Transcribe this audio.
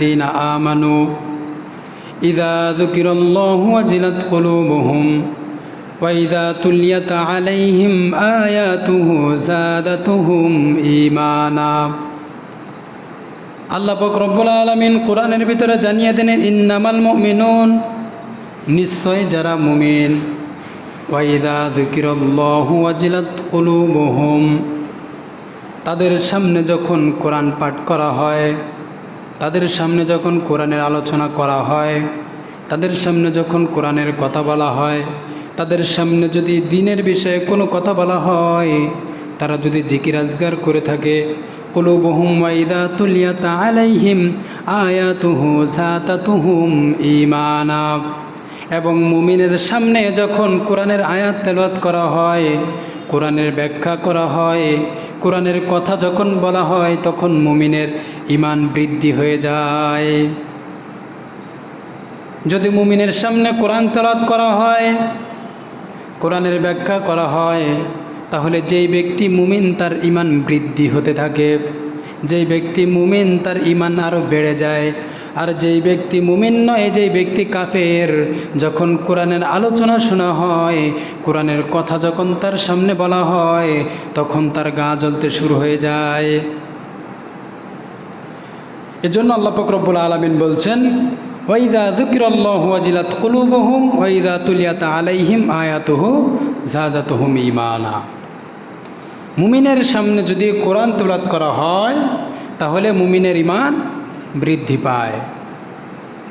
আল্লাযীনা আমানু ইযা যুকিরাল্লাহু ওয়াজিলাত কুলুবুহুম ওয়া ইযা তুলিয়াত আলাইহিম আয়াতুহু যাদাতুহুম ঈমানা। আল্লাহ পাক রব্বুল আলামিন কোরআনের ভিতরে জানিয়ে দেন, ইন্নামাল মুমিনুন, নিশ্চয় যারা মুমিন, ওয়া ইযা যুকিরাল্লাহু ওয়াজিলাত কুলুবুহুম, তাদের সামনে যখন কোরআন পাঠ করা হয়, তাদের সামনে যখন কোরআনের আলোচনা করা হয়, তাদের সামনে যখন কোরআনের কথা বলা হয়, তাদের সামনে যদি দ্বীনের বিষয়ে কোনো কথা বলা হয়, তারা যদি জিকির আজগার করে থাকে, কুলুবুহুম ওয়া ইযা তুলিয়াত আলাইহিম আয়াতুহু যাদাতুহুম ঈমানা, এবং মুমিনের সামনে যখন কোরআনের আয়াত তেলাওয়াত করা হয়, কোরআনের ব্যাখ্যা করা হয়, কোরআনের কথা যখন বলা হয়, তখন মুমিনের ঈমান বৃদ্ধি হয়ে যায়। যদি মুমিনের সামনে কোরআন তেলাওয়াত করা হয়, কোরআনের ব্যাখ্যা করা হয়, তাহলে যেই ব্যক্তি মুমিন তার ঈমান বৃদ্ধি হতে থাকে, যেই ব্যক্তি মুমিন তার ঈমান আরও বেড়ে যায়। আর যেই ব্যক্তি মুমিন নয়, যেই ব্যক্তি কাফের, যখন কোরআনের আলোচনা শোনা হয়, কোরআনের কথা যখন তার সামনে বলা হয়, তখন তার গা জ্বলতে শুরু হয়ে যায়। এজন্য আল্লাহ পাক রব্বুল আলামিন বলছেন, ওয়া ইযা যুকিরাল্লাহু ওয়াজিলাত কুলুবুহুম ওয়া ইযা তুলিয়াত আলাইহিম আয়াতুহু যাদাতুহুম ঈমানা। মুমিনের সামনে যদি কোরআন তেলাওয়াত করা হয়, তাহলে মুমিনের ঈমান বৃদ্ধি পায়।